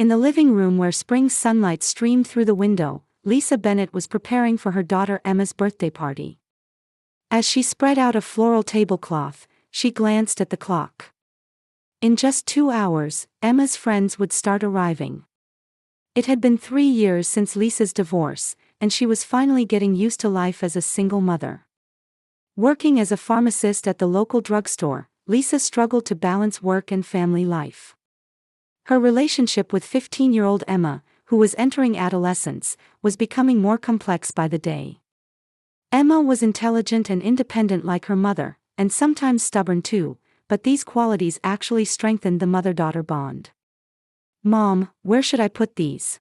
In the living room where spring sunlight streamed through the window, Lisa Bennett was preparing for her daughter Emma's birthday party. As she spread out a floral tablecloth, she glanced at the clock. In just 2 hours, Emma's friends would start arriving. It had been 3 years since Lisa's divorce, and she was finally getting used to life as a single mother. Working as a pharmacist at the local drugstore, Lisa struggled to balance work and family life. Her relationship with 15-year-old Emma, who was entering adolescence, was becoming more complex by the day. Emma was intelligent and independent like her mother, and sometimes stubborn too, but these qualities actually strengthened the mother-daughter bond. "Mom, where should I put these?"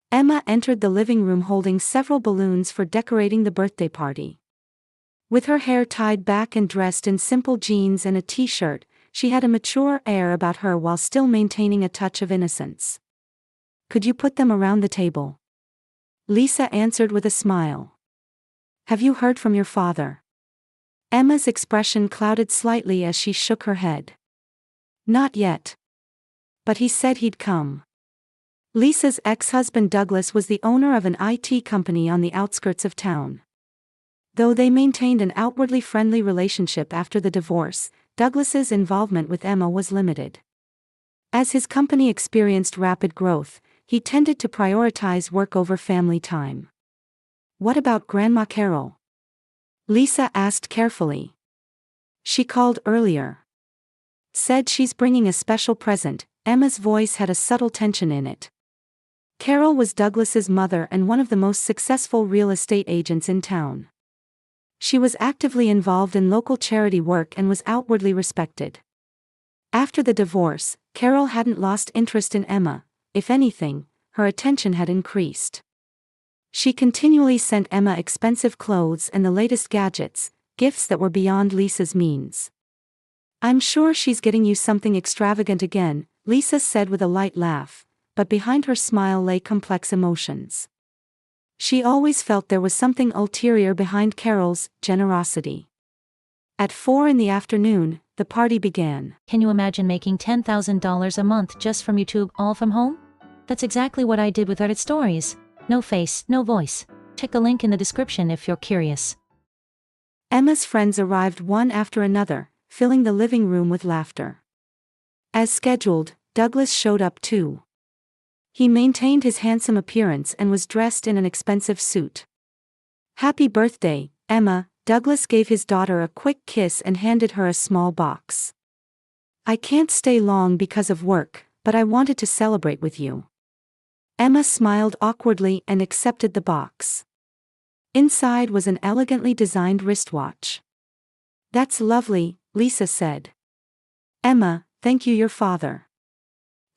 Emma entered the living room holding several balloons for decorating the birthday party. With her hair tied back and dressed in simple jeans and a t-shirt, she had a mature air about her while still maintaining a touch of innocence. "Could you put them around the table?" Lisa answered with a smile. "Have you heard from your father?" Emma's expression clouded slightly as she shook her head. "Not yet. But he said he'd come." Lisa's ex-husband Douglas was the owner of an IT company on the outskirts of town. Though they maintained an outwardly friendly relationship after the divorce, Douglas's involvement with Emma was limited. As his company experienced rapid growth, he tended to prioritize work over family time. "What about Grandma Carol?" Lisa asked carefully. "She called earlier. Said she's bringing a special present." Emma's voice had a subtle tension in it. Carol was Douglas's mother and one of the most successful real estate agents in town. She was actively involved in local charity work and was outwardly respected. After the divorce, Carol hadn't lost interest in Emma. If anything, her attention had increased. She continually sent Emma expensive clothes and the latest gadgets, gifts that were beyond Lisa's means. "I'm sure she's getting you something extravagant again," Lisa said with a light laugh, but behind her smile lay complex emotions. She always felt there was something ulterior behind Carol's generosity. At 4 in the afternoon, the party began. Can you imagine making $10,000 a month just from YouTube, all from home? That's exactly what I did with Reddit Stories. No face, no voice. Check the link in the description if you're curious. Emma's friends arrived one after another, filling the living room with laughter. As scheduled, Douglas showed up too. He maintained his handsome appearance and was dressed in an expensive suit. "Happy birthday, Emma," Douglas gave his daughter a quick kiss and handed her a small box. "I can't stay long because of work, but I wanted to celebrate with you." Emma smiled awkwardly and accepted the box. Inside was an elegantly designed wristwatch. "That's lovely," Lisa said. "Emma, thank you your father."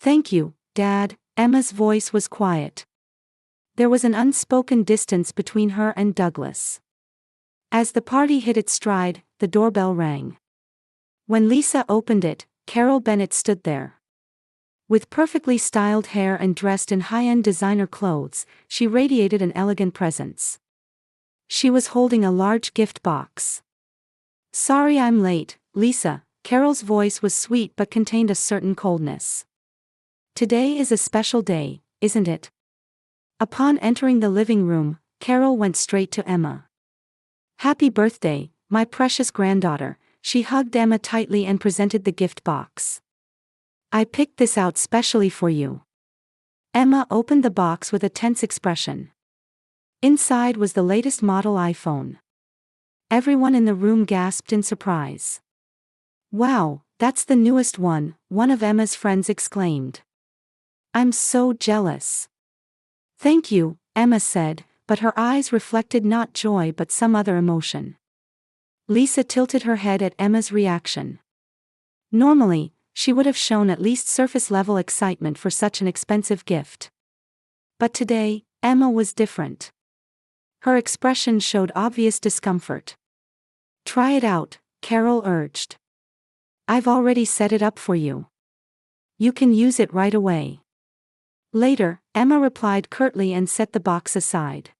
"Thank you, Dad." Emma's voice was quiet. There was an unspoken distance between her and Douglas. As the party hit its stride, the doorbell rang. When Lisa opened it, Carol Bennett stood there. With perfectly styled hair and dressed in high-end designer clothes, she radiated an elegant presence. She was holding a large gift box. "Sorry I'm late, Lisa." Carol's voice was sweet but contained a certain coldness. "Today is a special day, isn't it?" Upon entering the living room, Carol went straight to Emma. "Happy birthday, my precious granddaughter." She hugged Emma tightly and presented the gift box. "I picked this out specially for you." Emma opened the box with a tense expression. Inside was the latest model iPhone. Everyone in the room gasped in surprise. "Wow, that's the newest one," one of Emma's friends exclaimed. "I'm so jealous." "Thank you," Emma said, but her eyes reflected not joy but some other emotion. Lisa tilted her head at Emma's reaction. Normally, she would have shown at least surface-level excitement for such an expensive gift. But today, Emma was different. Her expression showed obvious discomfort. "Try it out," Carol urged. "I've already set it up for you. You can use it right away." Later, Emma replied curtly and set the box aside.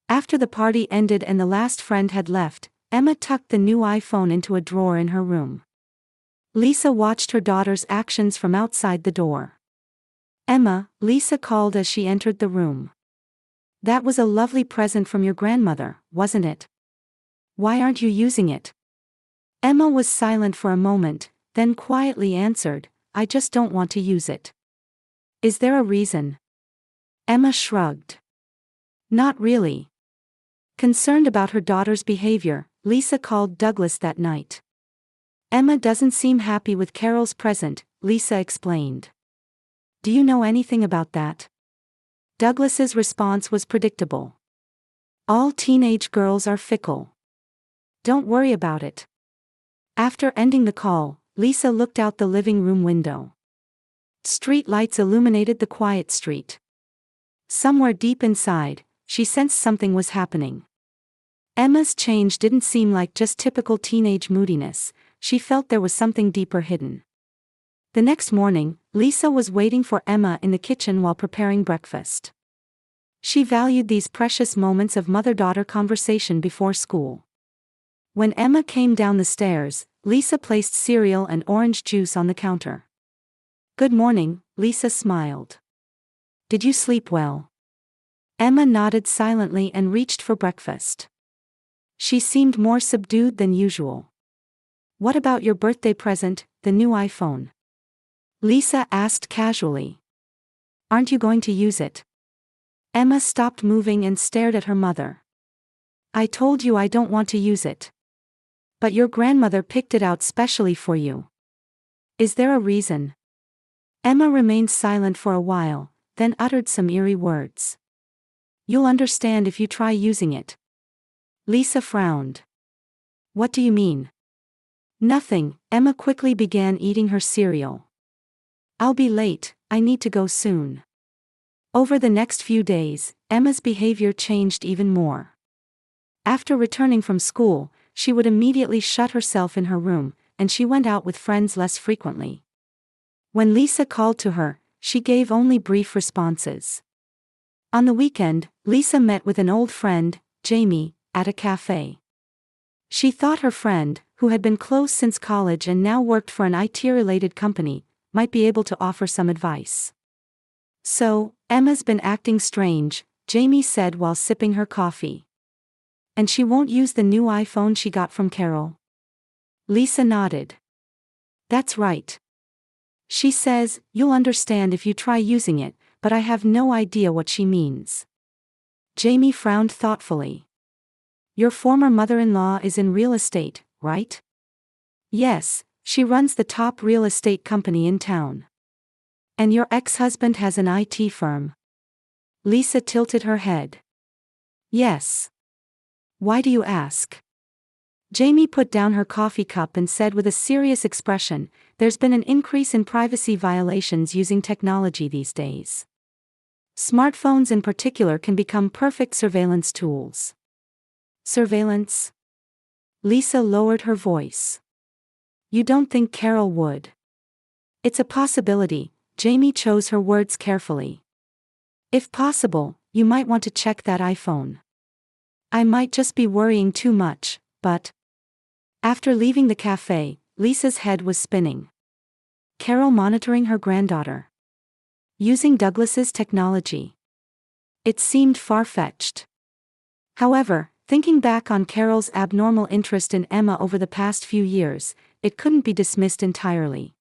After the party ended and the last friend had left, Emma tucked the new iPhone into a drawer in her room. Lisa watched her daughter's actions from outside the door. Emma Emma, Lisa called as she entered the room. That was a lovely present from your grandmother, wasn't it? Why aren't you using it? Emma was silent for a moment, then quietly answered, I just don't want to use it. Is there a reason? Emma shrugged. Not really. Concerned about her daughter's behavior, Lisa called Douglas that night. Emma doesn't seem happy with Carol's present, Lisa explained. Do you know anything about that? Douglas's response was predictable. All teenage girls are fickle. Don't worry about it. After ending the call, Lisa looked out the living room window. Street lights illuminated the quiet street. Somewhere deep inside, she sensed something was happening. Emma's change didn't seem like just typical teenage moodiness, she felt there was something deeper hidden. The next morning, Lisa was waiting for Emma in the kitchen while preparing breakfast. She valued these precious moments of mother-daughter conversation before school. When Emma came down the stairs, Lisa placed cereal and orange juice on the counter. Good morning, Lisa smiled. Did you sleep well? Emma nodded silently and reached for breakfast. She seemed more subdued than usual. What about your birthday present, the new iPhone? Lisa asked casually. Aren't you going to use it? Emma stopped moving and stared at her mother. I told you I don't want to use it. But your grandmother picked it out specially for you. Is there a reason? Emma remained silent for a while, then uttered some eerie words. You'll understand if you try using it. Lisa frowned. What do you mean? Nothing, Emma quickly began eating her cereal. I'll be late, I need to go soon. Over the next few days, Emma's behavior changed even more. After returning from school, she would immediately shut herself in her room, and she went out with friends less frequently. When Lisa called to her, she gave only brief responses. On the weekend, Lisa met with an old friend, Jamie, at a cafe. She thought her friend, who had been close since college and now worked for an IT-related company, might be able to offer some advice. So, Emma's been acting strange, Jamie said while sipping her coffee. And she won't use the new iPhone she got from Carol? Lisa nodded. That's right. She says, you'll understand if you try using it, but I have no idea what she means. Jamie frowned thoughtfully. Your former mother-in-law is in real estate, right? Yes, she runs the top real estate company in town. And your ex-husband has an IT firm. Lisa tilted her head. Yes. Why do you ask? Jamie put down her coffee cup and said with a serious expression, there's been an increase in privacy violations using technology these days. Smartphones in particular can become perfect surveillance tools. Surveillance? Lisa lowered her voice. You don't think Carol would? It's a possibility, Jamie chose her words carefully. If possible, you might want to check that iPhone. I might just be worrying too much, but... After leaving the cafe, Lisa's head was spinning. Carol monitoring her granddaughter. Using Douglas's technology. It seemed far-fetched. However, thinking back on Carol's abnormal interest in Emma over the past few years, it couldn't be dismissed entirely.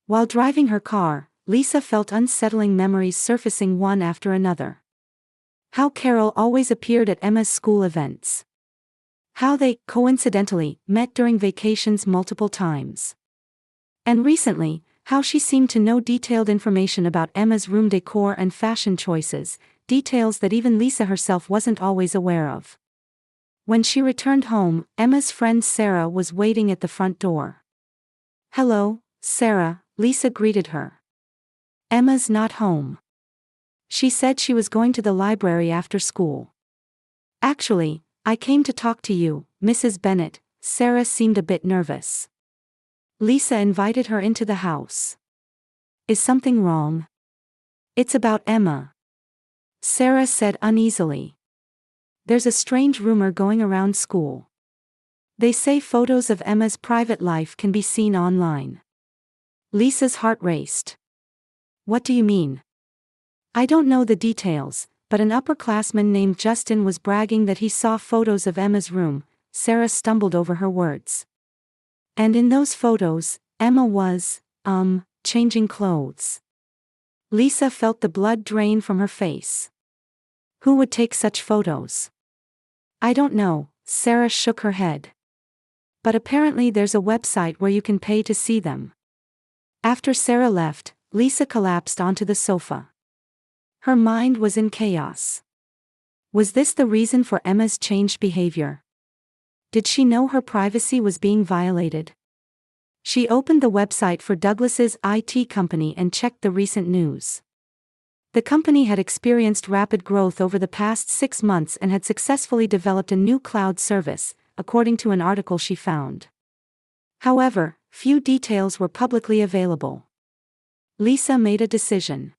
While driving her car, Lisa felt unsettling memories surfacing one after another. How Carol always appeared at Emma's school events. How they, coincidentally, met during vacations multiple times. And recently, how she seemed to know detailed information about Emma's room decor and fashion choices, details that even Lisa herself wasn't always aware of. When she returned home, Emma's friend Sarah was waiting at the front door. Hello, Sarah, Lisa greeted her. Emma's not home. She said she was going to the library after school. Actually, I came to talk to you, Mrs. Bennet. Sarah seemed a bit nervous. Lisa invited her into the house. Is something wrong? It's about Emma. Sarah said uneasily. There's a strange rumor going around school. They say photos of Emma's private life can be seen online. Lisa's heart raced. What do you mean? I don't know the details, but an upperclassman named Justin was bragging that he saw photos of Emma's room. Sarah stumbled over her words. And in those photos, Emma was, changing clothes. Lisa felt the blood drain from her face. Who would take such photos? I don't know, Sarah shook her head. But apparently there's a website where you can pay to see them. After Sarah left, Lisa collapsed onto the sofa. Her mind was in chaos. Was this the reason for Emma's changed behavior? Did she know her privacy was being violated? She opened the website for Douglas's IT company and checked the recent news. The company had experienced rapid growth over the past 6 months and had successfully developed a new cloud service, according to an article she found. However, few details were publicly available. Lisa made a decision.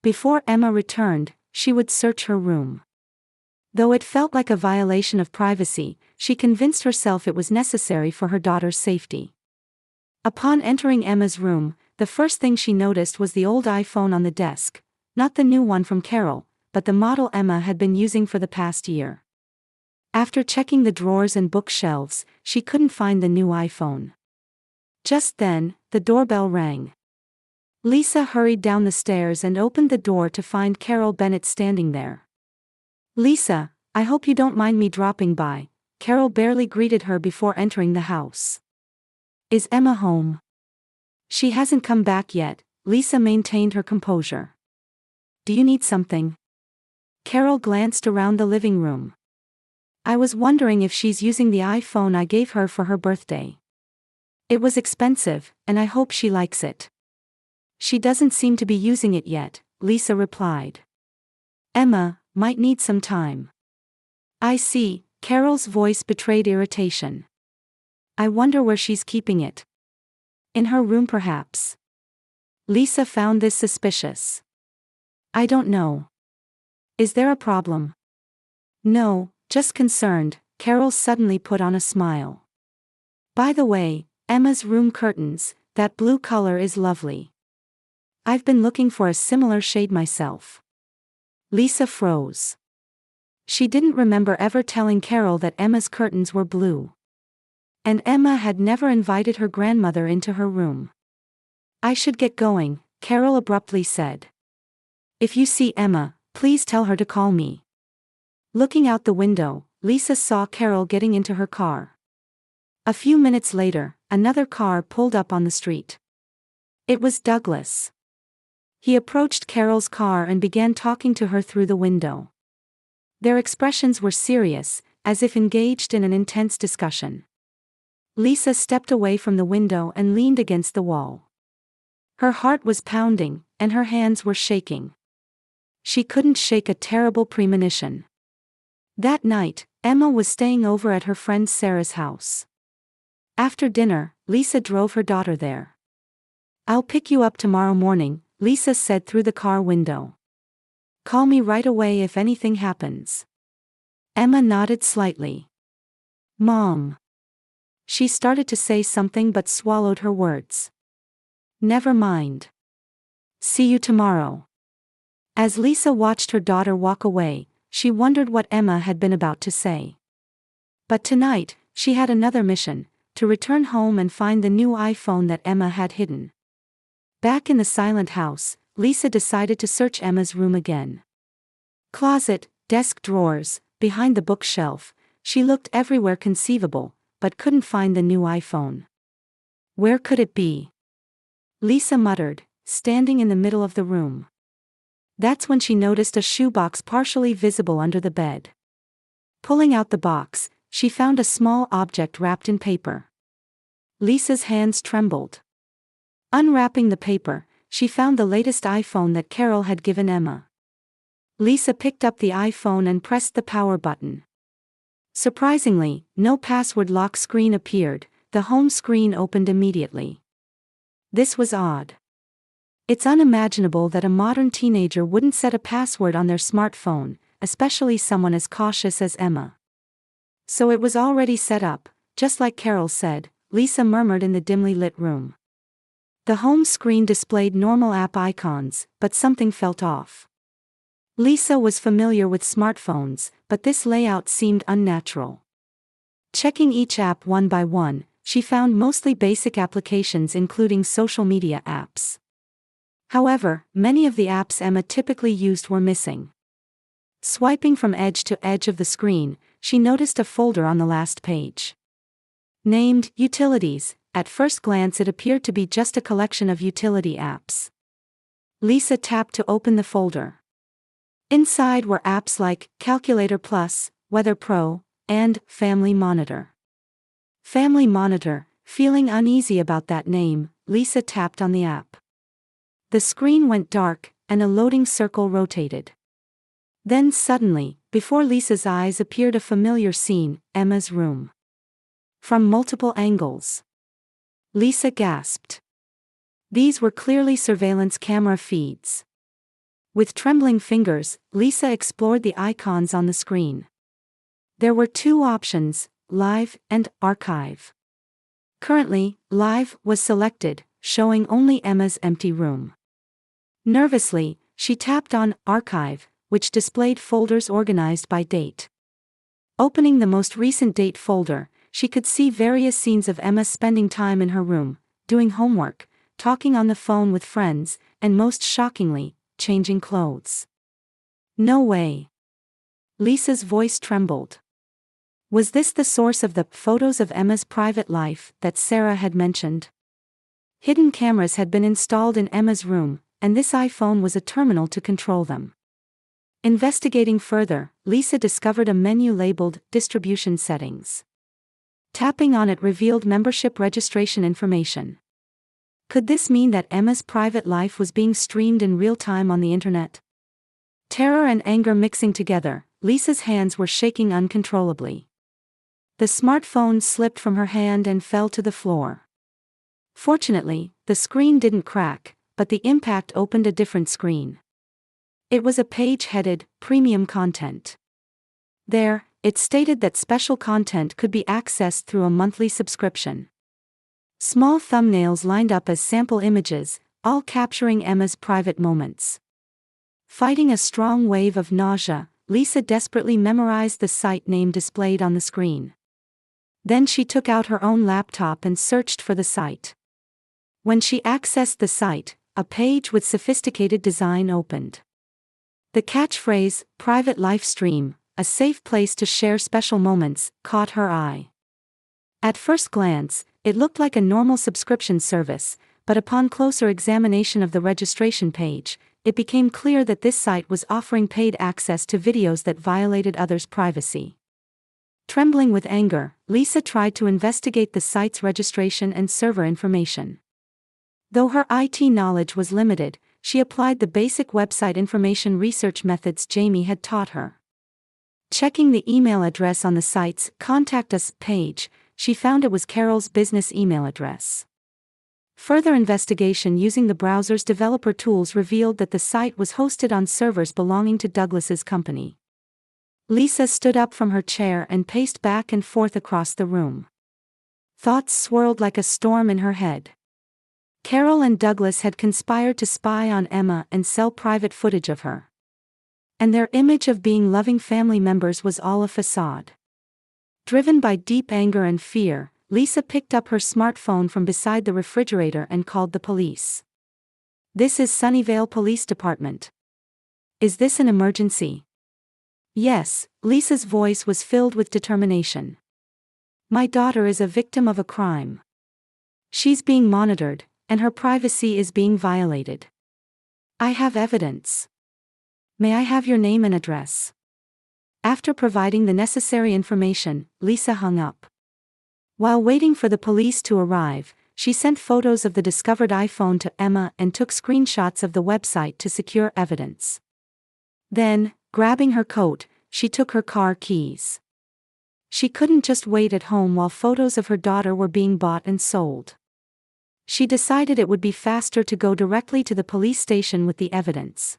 Before Emma returned, she would search her room. Though it felt like a violation of privacy, she convinced herself it was necessary for her daughter's safety. Upon entering Emma's room, the first thing she noticed was the old iPhone on the desk, not the new one from Carol, but the model Emma had been using for the past year. After checking the drawers and bookshelves, she couldn't find the new iPhone. Just then, the doorbell rang. Lisa hurried down the stairs and opened the door to find Carol Bennett standing there. "Lisa, I hope you don't mind me dropping by," Carol barely greeted her before entering the house. "Is Emma home?" "She hasn't come back yet," Lisa maintained her composure. "Do you need something?" Carol glanced around the living room. "I was wondering if she's using the iPhone I gave her for her birthday. It was expensive, and I hope she likes it." "She doesn't seem to be using it yet," Lisa replied. "Emma might need some time." "I see," Carol's voice betrayed irritation. "I wonder where she's keeping it. In her room perhaps?" Lisa found this suspicious. "I don't know. Is there a problem?" "No, just concerned," Carol suddenly put on a smile. "By the way, Emma's room curtains, that blue color is lovely. I've been looking for a similar shade myself." Lisa froze. She didn't remember ever telling Carol that Emma's curtains were blue. And Emma had never invited her grandmother into her room. "I should get going," Carol abruptly said. "If you see Emma, please tell her to call me." Looking out the window, Lisa saw Carol getting into her car. A few minutes later, another car pulled up on the street. It was Douglas. He approached Carol's car and began talking to her through the window. Their expressions were serious, as if engaged in an intense discussion. Lisa stepped away from the window and leaned against the wall. Her heart was pounding, and her hands were shaking. She couldn't shake a terrible premonition. That night, Emma was staying over at her friend Sarah's house. After dinner, Lisa drove her daughter there. "I'll pick you up tomorrow morning," Lisa said through the car window. "Call me right away if anything happens." Emma nodded slightly. "Mom." She started to say something but swallowed her words. "Never mind. See you tomorrow." As Lisa watched her daughter walk away, she wondered what Emma had been about to say. But tonight, she had another mission: to return home and find the new iPhone that Emma had hidden. Back in the silent house, Lisa decided to search Emma's room again. Closet, desk drawers, behind the bookshelf, she looked everywhere conceivable, but couldn't find the new iPhone. Where could it be? Lisa muttered, standing in the middle of the room. That's when she noticed a shoebox partially visible under the bed. Pulling out the box, she found a small object wrapped in paper. Lisa's hands trembled. Unwrapping the paper, she found the latest iPhone that Carol had given Emma. Lisa picked up the iPhone and pressed the power button. Surprisingly, no password lock screen appeared. The home screen opened immediately. This was odd. It's unimaginable that a modern teenager wouldn't set a password on their smartphone, especially someone as cautious as Emma. So it was already set up, just like Carol said, Lisa murmured in the dimly lit room. The home screen displayed normal app icons, but something felt off. Lisa was familiar with smartphones, but this layout seemed unnatural. Checking each app one by one, she found mostly basic applications including social media apps. However, many of the apps Emma typically used were missing. Swiping from edge to edge of the screen, she noticed a folder on the last page. Named Utilities, at first glance it appeared to be just a collection of utility apps. Lisa tapped to open the folder. Inside were apps like Calculator Plus, Weather Pro, and Family Monitor. Family Monitor, feeling uneasy about that name, Lisa tapped on the app. The screen went dark, and a loading circle rotated. Then suddenly, before Lisa's eyes appeared a familiar scene, Emma's room. From multiple angles. Lisa gasped. These were clearly surveillance camera feeds. With trembling fingers, Lisa explored the icons on the screen. There were two options, Live and Archive. Currently, Live was selected, showing only Emma's empty room. Nervously, she tapped on Archive, which displayed folders organized by date. Opening the most recent date folder, she could see various scenes of Emma spending time in her room, doing homework, talking on the phone with friends, and most shockingly, changing clothes. No way. Lisa's voice trembled. Was this the source of the photos of Emma's private life that Sarah had mentioned? Hidden cameras had been installed in Emma's room, and this iPhone was a terminal to control them. Investigating further, Lisa discovered a menu labeled Distribution Settings. Tapping on it revealed membership registration information. Could this mean that Emma's private life was being streamed in real time on the internet? Terror and anger mixing together, Lisa's hands were shaking uncontrollably. The smartphone slipped from her hand and fell to the floor. Fortunately, the screen didn't crack, but the impact opened a different screen. It was a page headed, Premium Content. There, it stated that special content could be accessed through a monthly subscription. Small thumbnails lined up as sample images, all capturing Emma's private moments. Fighting a strong wave of nausea, Lisa desperately memorized the site name displayed on the screen. Then she took out her own laptop and searched for the site. When she accessed the site, a page with sophisticated design opened. The catchphrase, "Private Life Stream, a safe place to share special moments," caught her eye. At first glance, it looked like a normal subscription service, but upon closer examination of the registration page, it became clear that this site was offering paid access to videos that violated others' privacy. Trembling with anger, Lisa tried to investigate the site's registration and server information. Though her IT knowledge was limited, she applied the basic website information research methods Jamie had taught her. Checking the email address on the site's Contact Us page, she found it was Carol's business email address. Further investigation using the browser's developer tools revealed that the site was hosted on servers belonging to Douglas's company. Lisa stood up from her chair and paced back and forth across the room. Thoughts swirled like a storm in her head. Carol and Douglas had conspired to spy on Emma and sell private footage of her. And their image of being loving family members was all a facade. Driven by deep anger and fear, Lisa picked up her smartphone from beside the refrigerator and called the police. "This is Sunnyvale Police Department. Is this an emergency?" "Yes," Lisa's voice was filled with determination. "My daughter is a victim of a crime. She's being monitored, and her privacy is being violated. I have evidence. May I have your name and address?" After providing the necessary information, Lisa hung up. While waiting for the police to arrive, she sent photos of the discovered iPhone to Emma and took screenshots of the website to secure evidence. Then, grabbing her coat, she took her car keys. She couldn't just wait at home while photos of her daughter were being bought and sold. She decided it would be faster to go directly to the police station with the evidence.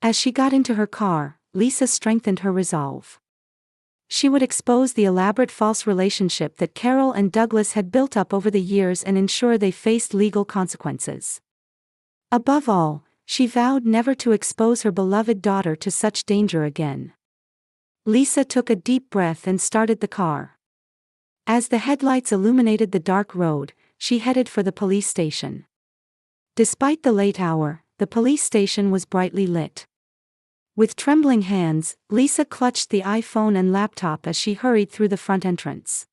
As she got into her car, Lisa strengthened her resolve. She would expose the elaborate false relationship that Carol and Douglas had built up over the years and ensure they faced legal consequences. Above all, she vowed never to expose her beloved daughter to such danger again. Lisa took a deep breath and started the car. As the headlights illuminated the dark road, she headed for the police station. Despite the late hour, the police station was brightly lit. With trembling hands, Lisa clutched the iPhone and laptop as she hurried through the front entrance.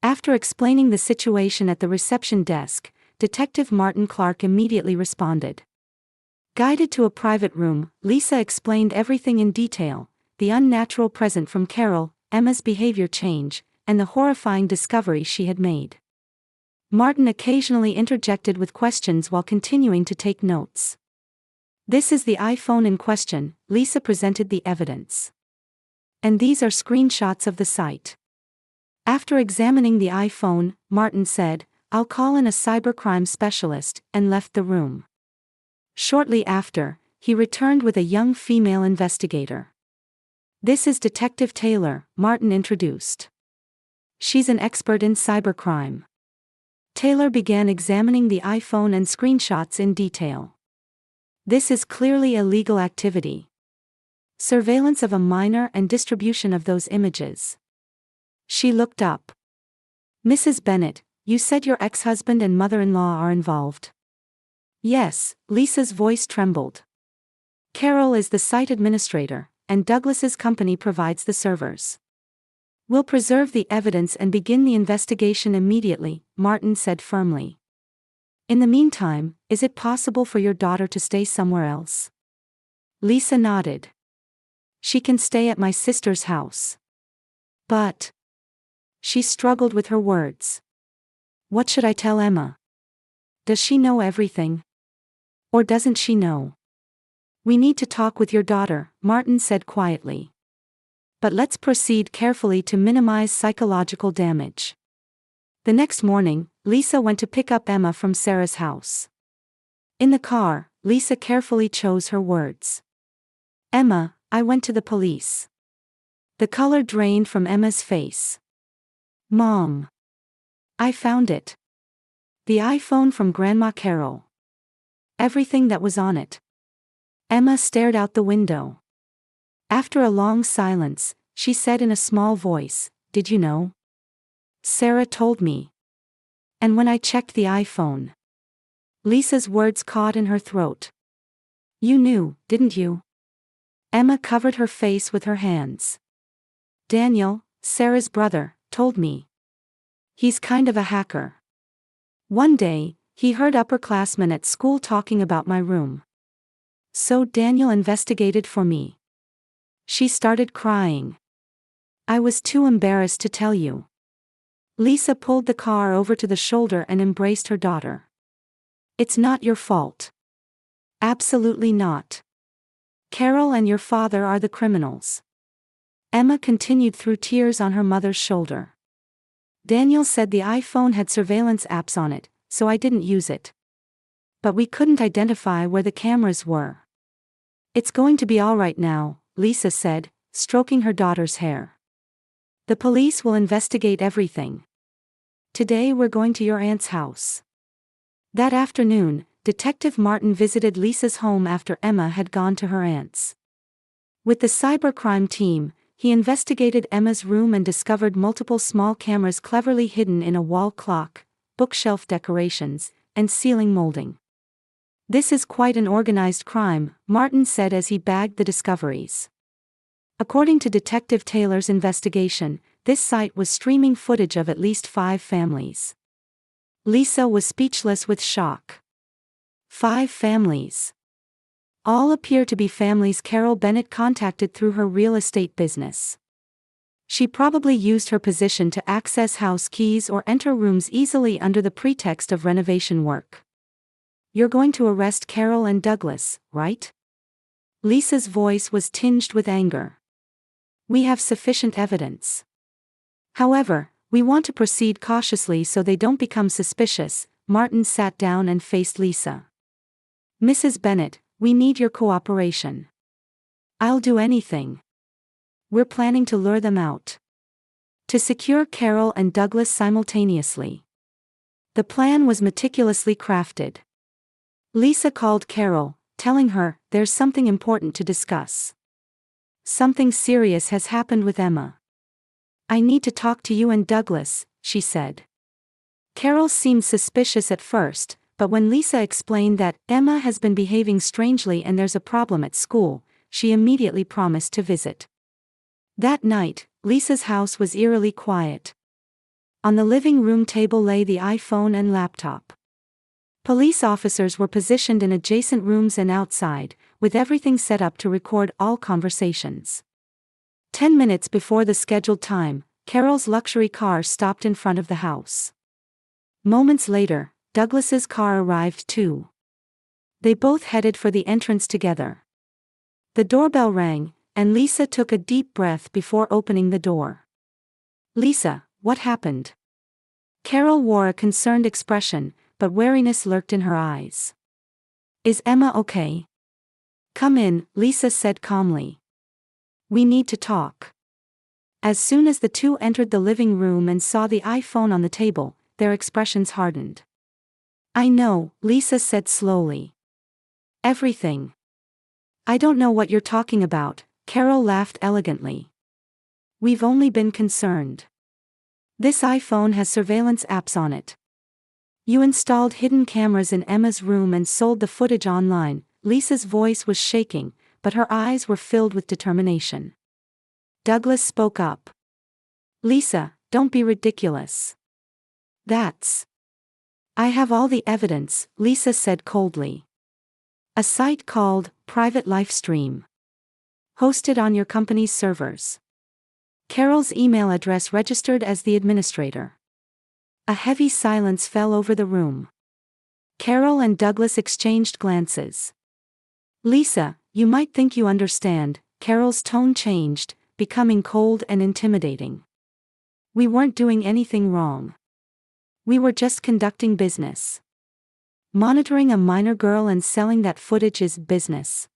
After explaining the situation at the reception desk, Detective Martin Clark immediately responded. Guided to a private room, Lisa explained everything in detail: the unnatural present from Carol, Emma's behavior change, and the horrifying discovery she had made. Martin occasionally interjected with questions while continuing to take notes. "This is the iPhone in question," Lisa presented the evidence. "And these are screenshots of the site." After examining the iPhone, Martin said, "I'll call in a cybercrime specialist," and left the room. Shortly after, he returned with a young female investigator. "This is Detective Taylor," Martin introduced. "She's an expert in cybercrime." Taylor began examining the iPhone and screenshots in detail. "This is clearly illegal activity. Surveillance of a minor and distribution of those images." She looked up. "Mrs. Bennett, you said your ex-husband and mother-in-law are involved." "Yes," Lisa's voice trembled. "Carol is the site administrator, and Douglas's company provides the servers. We'll preserve the evidence and begin the investigation immediately," Martin said firmly. "In the meantime, is it possible for your daughter to stay somewhere else?" Lisa nodded. "She can stay at my sister's house." "But..." She struggled with her words. "What should I tell Emma? Does she know everything? Or doesn't she know?" "We need to talk with your daughter," Martin said quietly. "But let's proceed carefully to minimize psychological damage." The next morning, Lisa went to pick up Emma from Sarah's house. In the car, Lisa carefully chose her words. "Emma, I went to the police." The color drained from Emma's face. "Mom. I found it. The iPhone from Grandma Carol. Everything that was on it." Emma stared out the window. After a long silence, she said in a small voice, "Did you know? Sarah told me. And when I checked the iPhone..." Lisa's words caught in her throat. "You knew, didn't you?" Emma covered her face with her hands. "Daniel, Sarah's brother, told me. He's kind of a hacker. One day, he heard upperclassmen at school talking about my room. So Daniel investigated for me." She started crying. "I was too embarrassed to tell you." Lisa pulled the car over to the shoulder and embraced her daughter. "It's not your fault. Absolutely not. Carol and your father are the criminals." Emma continued through tears on her mother's shoulder. "Daniel said the iPhone had surveillance apps on it, so I didn't use it. But we couldn't identify where the cameras were." "It's going to be all right now," Lisa said, stroking her daughter's hair. "The police will investigate everything. Today we're going to your aunt's house." That afternoon, Detective Martin visited Lisa's home after Emma had gone to her aunt's. With the cybercrime team, he investigated Emma's room and discovered multiple small cameras cleverly hidden in a wall clock, bookshelf decorations, and ceiling molding. "This is quite an organized crime," Martin said as he bagged the discoveries. According to Detective Taylor's investigation, this site was streaming footage of at least 5 families. Lisa was speechless with shock. 5 families. All appear to be families Carol Bennett contacted through her real estate business. She probably used her position to access house keys or enter rooms easily under the pretext of renovation work. "You're going to arrest Carol and Douglas, right?" Lisa's voice was tinged with anger. "We have sufficient evidence. However, we want to proceed cautiously so they don't become suspicious." Martin sat down and faced Lisa. "Mrs. Bennett, we need your cooperation." "I'll do anything." We're planning to lure them out. To secure Carol and Douglas simultaneously. The plan was meticulously crafted. Lisa called Carol, telling her, "There's something important to discuss. Something serious has happened with Emma. I need to talk to you and Douglas," she said. Carol seemed suspicious at first, but when Lisa explained that Emma has been behaving strangely and there's a problem at school, she immediately promised to visit. That night, Lisa's house was eerily quiet. On the living room table lay the iPhone and laptop. Police officers were positioned in adjacent rooms and outside, with everything set up to record all conversations. 10 minutes before the scheduled time, Carol's luxury car stopped in front of the house. Moments later, Douglas's car arrived too. They both headed for the entrance together. The doorbell rang, and Lisa took a deep breath before opening the door. "Lisa, what happened?" Carol wore a concerned expression, but wariness lurked in her eyes. "Is Emma okay?" "Come in," Lisa said calmly. "We need to talk." As soon as the two entered the living room and saw the iPhone on the table, their expressions hardened. "I know," Lisa said slowly. "Everything." "I don't know what you're talking about," Carol laughed elegantly. "We've only been concerned. This iPhone has surveillance apps on it. You installed hidden cameras in Emma's room and sold the footage online." Lisa's voice was shaking, but her eyes were filled with determination. Douglas spoke up. "Lisa, don't be ridiculous. I have all the evidence," Lisa said coldly. "A site called Private Livestream. Hosted on your company's servers. Carol's email address registered as the administrator." A heavy silence fell over the room. Carol and Douglas exchanged glances. "Lisa, you might think you understand," Carol's tone changed, becoming cold and intimidating. "We weren't doing anything wrong. We were just conducting business. Monitoring a minor girl and selling that footage is business."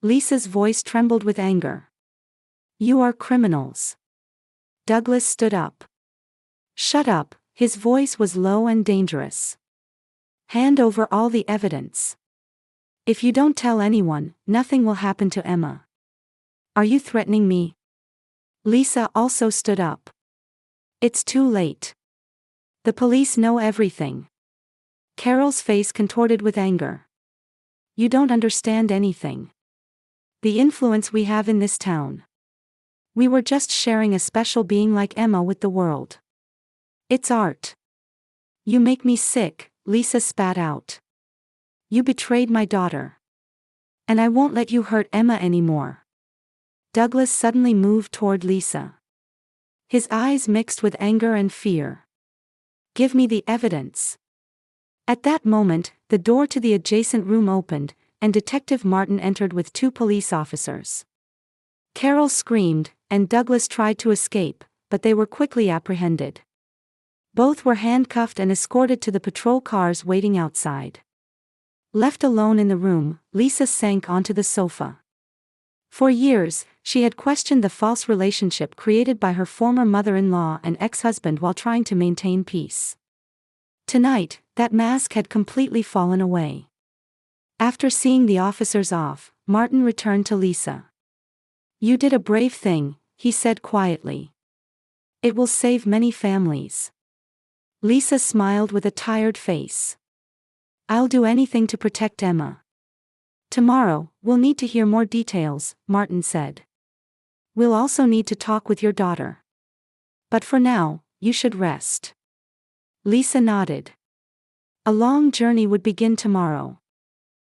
Lisa's voice trembled with anger. "You are criminals." Douglas stood up. "Shut up," his voice was low and dangerous. "Hand over all the evidence. If you don't tell anyone, nothing will happen to Emma." "Are you threatening me?" Lisa also stood up. "It's too late. The police know everything." Carol's face contorted with anger. "You don't understand anything. The influence we have in this town. We were just sharing a special being like Emma with the world. It's art." "You make me sick," Lisa spat out. "You betrayed my daughter. And I won't let you hurt Emma anymore." Douglas suddenly moved toward Lisa. His eyes mixed with anger and fear. "Give me the evidence." At that moment, the door to the adjacent room opened, and Detective Martin entered with 2 police officers. Carol screamed, and Douglas tried to escape, but they were quickly apprehended. Both were handcuffed and escorted to the patrol cars waiting outside. Left alone in the room, Lisa sank onto the sofa. For years, she had questioned the false relationship created by her former mother-in-law and ex-husband while trying to maintain peace. Tonight, that mask had completely fallen away. After seeing the officers off, Martin returned to Lisa. "You did a brave thing," he said quietly. "It will save many families." Lisa smiled with a tired face. "I'll do anything to protect Emma." "Tomorrow, we'll need to hear more details," Martin said. "We'll also need to talk with your daughter. But for now, you should rest." Lisa nodded. A long journey would begin tomorrow.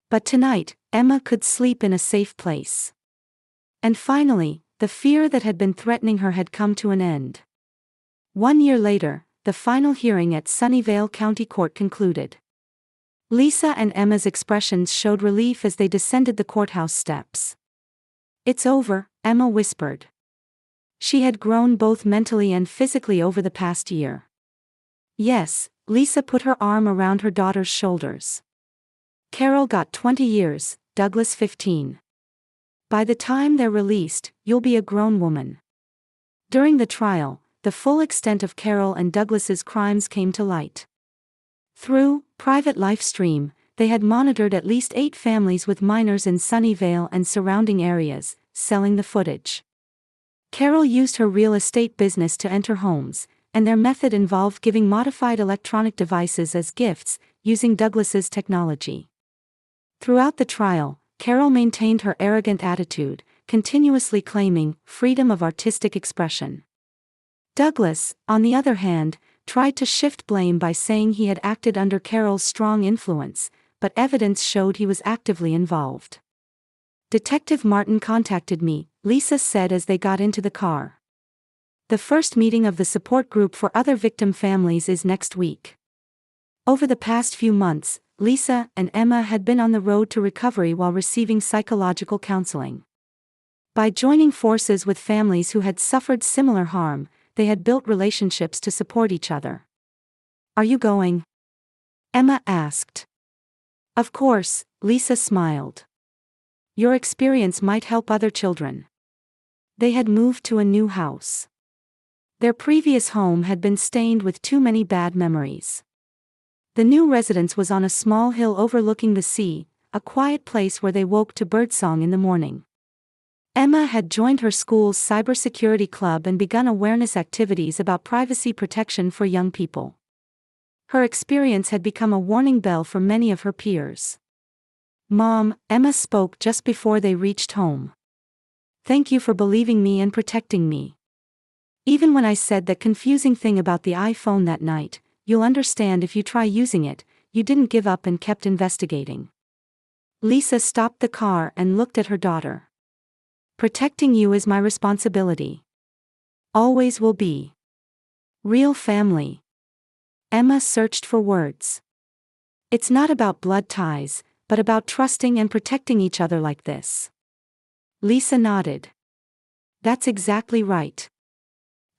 But tonight, Emma could sleep in a safe place. And finally, the fear that had been threatening her had come to an end. 1 year later, the final hearing at Sunnyvale County Court concluded. Lisa and Emma's expressions showed relief as they descended the courthouse steps. "It's over," Emma whispered. She had grown both mentally and physically over the past year. "Yes," Lisa put her arm around her daughter's shoulders. "Carol got 20 years, Douglas 15. By the time they're released, you'll be a grown woman. During the trial, the full extent of Carol and Douglas's crimes came to light. Through private live stream, they had monitored at least 8 families with minors in Sunnyvale and surrounding areas, selling the footage. Carol used her real estate business to enter homes, and their method involved giving modified electronic devices as gifts, using Douglas's technology. Throughout the trial, Carol maintained her arrogant attitude, continuously claiming freedom of artistic expression. Douglas, on the other hand, tried to shift blame by saying he had acted under Carol's strong influence, but evidence showed he was actively involved. Detective Martin contacted me, Lisa said as they got into the car. The first meeting of the support group for other victim families is next week. Over the past few months, Lisa and Emma had been on the road to recovery while receiving psychological counseling. By joining forces with families who had suffered similar harm, they had built relationships to support each other. "Are you going?" Emma asked. "Of course," Lisa smiled. "Your experience might help other children." They had moved to a new house. Their previous home had been stained with too many bad memories. The new residence was on a small hill overlooking the sea, a quiet place where they woke to birdsong in the morning. Emma had joined her school's cybersecurity club and begun awareness activities about privacy protection for young people. Her experience had become a warning bell for many of her peers. "Mom," Emma spoke just before they reached home. "Thank you for believing me and protecting me. Even when I said that confusing thing about the iPhone that night, you'll understand if you try using it, you didn't give up and kept investigating." Lisa stopped the car and looked at her daughter. "Protecting you is my responsibility. Always will be." Real family. Emma searched for words. "It's not about blood ties, but about trusting and protecting each other like this." Lisa nodded. "That's exactly right."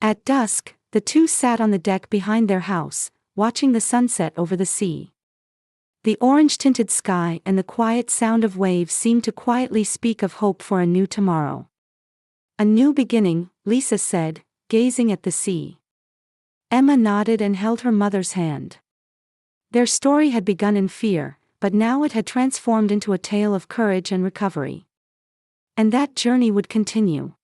At dusk, the two sat on the deck behind their house, watching the sunset over the sea. The orange-tinted sky and the quiet sound of waves seemed to quietly speak of hope for a new tomorrow. "A new beginning," Lisa said, gazing at the sea. Emma nodded and held her mother's hand. Their story had begun in fear, but now it had transformed into a tale of courage and recovery. And that journey would continue.